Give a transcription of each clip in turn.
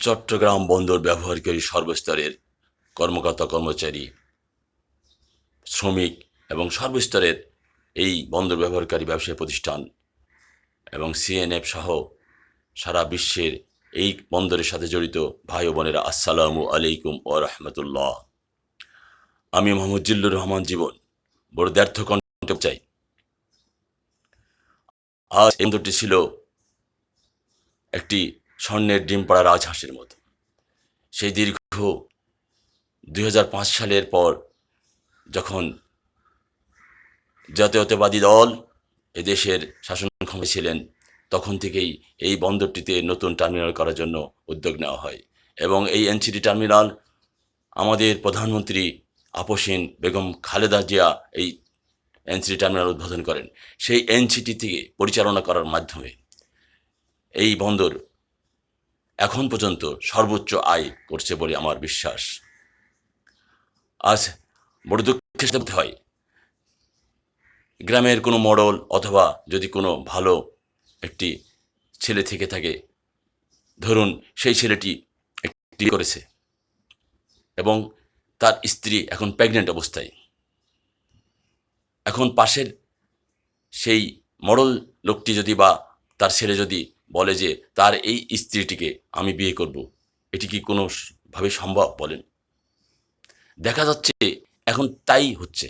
চট্টগ্রাম বন্দর ব্যবহারকারী সর্বস্তরের কর্মকর্তা কর্মচারী, শ্রমিক এবং সর্বস্তরের এই বন্দর ব্যবহারকারী ব্যবসায়ী প্রতিষ্ঠান এবং সিএনএফ সহ সারা বিশ্বের এই বন্দরের সাথে জড়িত ভাই ও বোনেরা, আসসালামু আলাইকুম ও রহমতুল্লাহ। আমি মোহাম্মদ জিল্লুর রহমান জীবন বড় দ্ব্যর্থ কণ্ঠে চাই। আজ এই বন্দরটি ছিল একটি স্বর্ণের ডিম পাড়া রাজহাঁসের মতো। সেই দীর্ঘ 2005 সালের পর যখন জাতীয়তাবাদী দল এদেশের শাসন ক্ষমতায় ছিলেন, তখন থেকেই এই বন্দরটিতে নতুন টার্মিনাল করার জন্য উদ্যোগ নেওয়া হয় এবং এই এনসিটি টার্মিনাল আমাদের প্রধানমন্ত্রী আপসীন বেগম খালেদা জিয়া এই এনসিটি টার্মিনাল উদ্বোধন করেন। সেই এনসিটি থেকে পরিচালনা করার মাধ্যমে এই বন্দর এখন পর্যন্ত সর্বোচ্চ আয় করছে বলে আমার বিশ্বাস। আজ বড় দুঃখের সাথে হয়, গ্রামের কোনো মডেল অথবা যদি কোনো ভালো একটি ছেলে থেকে থাকে, ধরুন সেই ছেলেটি একটি করেছে এবং তার স্ত্রী এখন প্রেগনেন্ট অবস্থায়, এখন পাশের সেই মডেল লোকটি যদি বা তার ছেলে যদি বলে যে তার এই স্ত্রীটিকে আমি বিয়ে করব, এটি কি কোনোভাবে সম্ভব বলেন? দেখা যাচ্ছে এখন তাই হচ্ছে।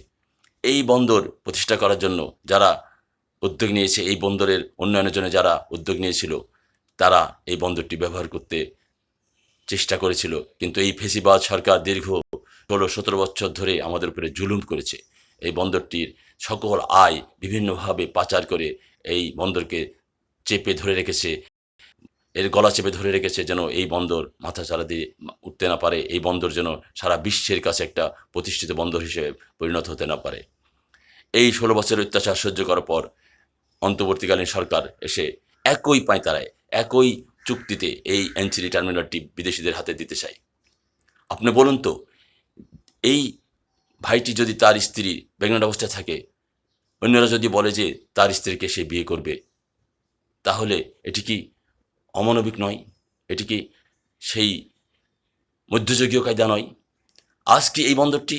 এই বন্দর প্রতিষ্ঠা করার জন্য যারা উদ্যোগ নিয়েছে, এই বন্দরের উন্নয়নের জন্য যারা উদ্যোগ নিয়েছিল, তারা এই বন্দরটি ব্যবহার করতে চেষ্টা করেছিল, কিন্তু এই ফেসিবাদ সরকার দীর্ঘ 16-17 বছর ধরে আমাদের উপরে জুলুম করেছে। এই বন্দরটির সকল আয় বিভিন্নভাবে পাচার করে এই বন্দরকে চেপে ধরে রেখেছে, এর গলা চেপে ধরে রেখেছে, যেন এই বন্দর মাথা চাড়া দিয়ে উঠতে না পারে, এই বন্দর যেন সারা বিশ্বের কাছে একটা প্রতিষ্ঠিত বন্দর হিসেবে পরিণত হতে না পারে। এই 16 বছরের অত্যাচার সহ্য করার পর অন্তর্বর্তীকালীন সরকার এসে একই পাঁয়তারায়, একই চুক্তিতে এই এনসিটি টার্মিনালটি বিদেশিদের হাতে দিতে চায়। আপনি বলুন তো, এই ভাইটি যদি তার স্ত্রী প্রেগনেন্ট অবস্থায় থাকে, অন্যরা যদি বলে যে তার স্ত্রীকে সে বিয়ে করবে, তাহলে এটি কি অমানবিক নয়? এটি কি সেই মধ্যযুগীয় কায়দা নয়? আজ কি এই বন্দরটি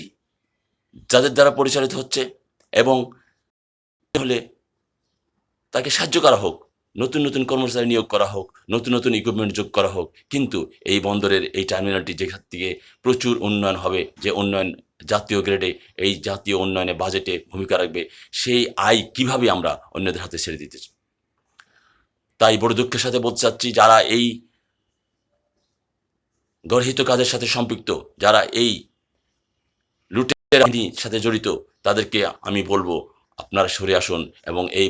যাদের দ্বারা পরিচালিত হচ্ছে এবং হলে তাকে সাহায্য করা হোক, নতুন নতুন কর্মচারী নিয়োগ করা হোক, নতুন নতুন ইকুইপমেন্ট যোগ করা হোক, কিন্তু এই বন্দরের এই টার্মিনালটি যেখান থেকে প্রচুর উন্নয়ন হবে, যে উন্নয়ন জাতীয় গ্রেডে, এই জাতীয় উন্নয়নে বাজেটে ভূমিকা রাখবে, সেই আয় কিভাবে আমরা অন্যদের হাতে ছেড়ে দিতে? তাই বড় দুঃখের সাথে বলতে চাচ্ছি, যারা এই গর্হিত কাজের সাথে সম্পৃক্ত, যারা এই লুটের সাথে জড়িত, তাদেরকে আমি বলবো আপনারা সরে আসুন এবং এই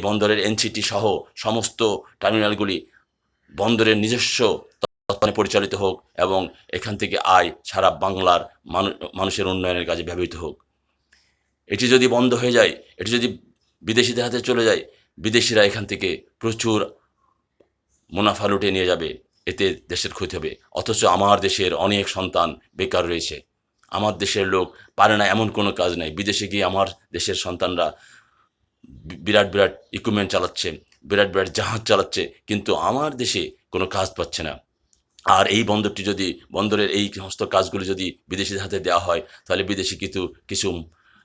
বন্দরের এনসিটি সহ সমস্ত টার্মিনালগুলি বন্দরের নিজস্ব তত্ত্বাবধানে পরিচালিত হোক এবং এখান থেকে আয় সারা বাংলার মানুষের উন্নয়নের কাজে ব্যবহৃত হোক। এটি যদি বন্ধ হয়ে যায়, এটি যদি বিদেশিদের হাতে চলে যায়, বিদেশিরা এখান থেকে প্রচুর মুনাফা লুটে নিয়ে যাবে, এতে দেশের ক্ষতি হবে। অথচ আমার দেশের অনেক সন্তান বেকার রয়েছে, আমার দেশের লোক পারে না, এমন কোনো কাজ নাই। বিদেশে গিয়ে আমার দেশের সন্তানরা বিরাট বিরাট ইকুইপমেন্ট চালাচ্ছে, বিরাট বিরাট জাহাজ চালাচ্ছে, কিন্তু আমার দেশে কোনো কাজ পাচ্ছে না। আর এই বন্দরের এই সমস্ত কাজগুলো যদি বিদেশিদের হাতে দেওয়া হয়, তাহলে বিদেশি কিছু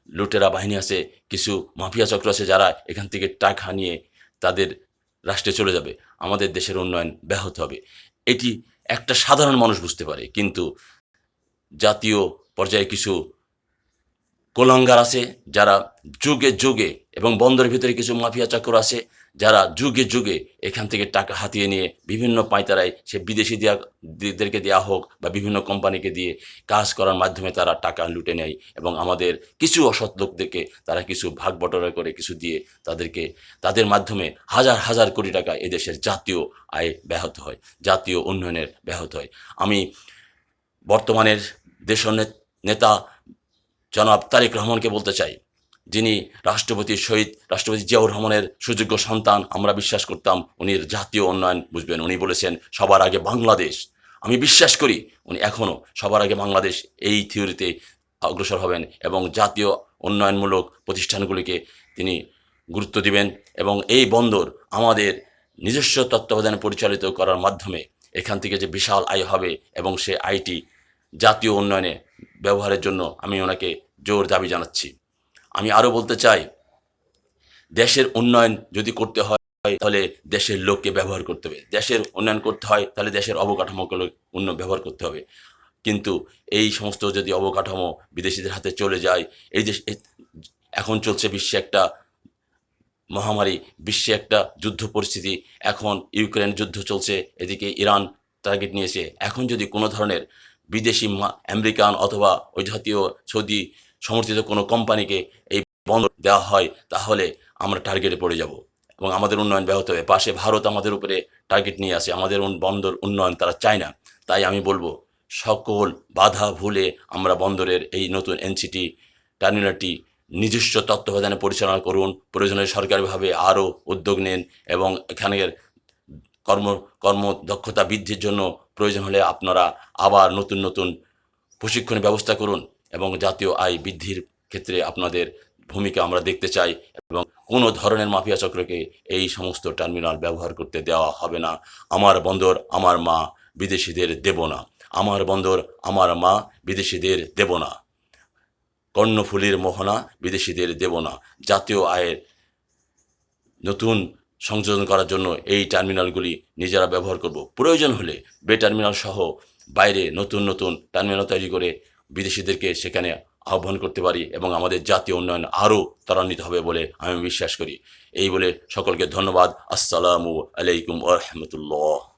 লুটেরা বাহিনী আছে, কিছু মাফিয়া চক্র আছে, যারা এখান থেকে টাকা নিয়ে তাদের রাষ্ট্রে চলে যাবে, আমাদের দেশের উন্নয়ন ব্যাহত হবে। এটি একটা সাধারণ মানুষ বুঝতে পারে, কিন্তু জাতীয় পর্যায়ে কিছু কোলাঙ্গার আছে, যারা যুগে যুগে, এবং বন্দরের ভিতরে কিছু মাফিয়া চক্র আছে, যারা যুগে যুগে এখান থেকে টাকা হাতিয়ে নিয়ে বিভিন্ন পাঁয়তারায়, সে বিদেশিদেরকে দেওয়া হোক বা বিভিন্ন কোম্পানিকে দিয়ে কাজ করার মাধ্যমে তারা টাকা লুটে নেয় এবং আমাদের কিছু অসৎ লোকদেরকে তারা কিছু ভাগ বটরা করে কিছু দিয়ে তাদের মাধ্যমে হাজার হাজার কোটি টাকা এদেশের জাতীয় আয় ব্যাহত হয়, জাতীয় উন্নয়নের ব্যাহত হয়। আমি বর্তমানের দেশের নেতা জনাব তারেক রহমানকে বলতে চাই, যিনি রাষ্ট্রপতি জিয়াউর রহমানের সুযোগ্য সন্তান, আমরা বিশ্বাস করতাম উনি জাতীয় উন্নয়ন বুঝবেন। উনি বলেছেন সবার আগে বাংলাদেশ। আমি বিশ্বাস করি উনি এখনও সবার আগে বাংলাদেশ এই থিওরিতে অগ্রসর হবেন এবং জাতীয় উন্নয়নমূলক প্রতিষ্ঠানগুলিকে তিনি গুরুত্ব দিবেন এবং এই বন্দর আমাদের নিজস্ব তত্ত্বাবধানে পরিচালিত করার মাধ্যমে এখান থেকে যে বিশাল আয় হবে এবং সে আয়টি জাতীয় উন্নয়নে ব্যবহারের জন্য আমি ওনাকে জোর দাবি জানাচ্ছি। আমি আরও বলতে চাই, দেশের উন্নয়ন যদি করতে হয় তাহলে দেশের লোককে ব্যবহার করতে হবে, দেশের উন্নয়ন করতে হয় তাহলে দেশের অবকাঠামোগুলো ব্যবহার করতে হবে। কিন্তু এই সমস্ত যদি অবকাঠামো বিদেশিদের হাতে চলে যায়, এই যে এখন চলছে বিশ্বে একটা মহামারী, বিশ্বে একটা যুদ্ধ পরিস্থিতি, এখন ইউক্রেন যুদ্ধ চলছে, এদিকে ইরান টার্গেট নিয়েছে। এখন যদি কোনো ধরনের বিদেশি আমেরিকান অথবা ওই জাতীয় সৌদি সমর্থিত কোনো কোম্পানিকে এই বন্ধ দেওয়া হয় তাহলে আমরা টার্গেটে পড়ে যাব এবং আমাদের উন্নয়ন ব্যাহত হবে। পাশে ভারত আমাদের উপরে টার্গেট নিয়ে আসে, আমাদের বন্দর উন্নয়ন তারা চায় না। তাই আমি বলবো, সকল বাধা ভুলে আমরা বন্দরের এই নতুন এনসিটি টার্মিনালটি নিজস্ব তত্ত্বাবধানে পরিচালনা করুন। প্রয়োজনে সরকারিভাবে আরও উদ্যোগ নেন এবং এখানের কর্মদক্ষতা বৃদ্ধির জন্য প্রয়োজন হলে আপনারা আবার নতুন নতুন প্রশিক্ষণের ব্যবস্থা করুন এবং জাতীয় আয় বৃদ্ধির ক্ষেত্রে আপনাদের ভূমিকা আমরা দেখতে চাই এবং কোনো ধরনের মাফিয়া চক্রকে এই সমস্ত টার্মিনাল ব্যবহার করতে দেওয়া হবে না। আমার বন্দর আমার মা, বিদেশিদের দেব না। আমার বন্দর আমার মা, বিদেশিদের দেব না। কর্ণফুলীর মোহনা, বিদেশিদের দেব না। জাতীয় আয়ের নতুন সংযোজন করার জন্য এই টার্মিনালগুলি নিজেরা ব্যবহার করব। প্রয়োজন হলে বে টার্মিনাল সহ বাইরে নতুন নতুন টার্মিনাল তৈরি করে বিদেশিদেরকে সেখানে আহ্বান করতে পারি এবং আমাদের জাতীয় উন্নয়ন আরও ত্বরান্বিত হবে বলে আমি বিশ্বাস করি। এই বলে সকলকে ধন্যবাদ। আসসালামু আলাইকুম ওয়া রাহমাতুল্লাহ।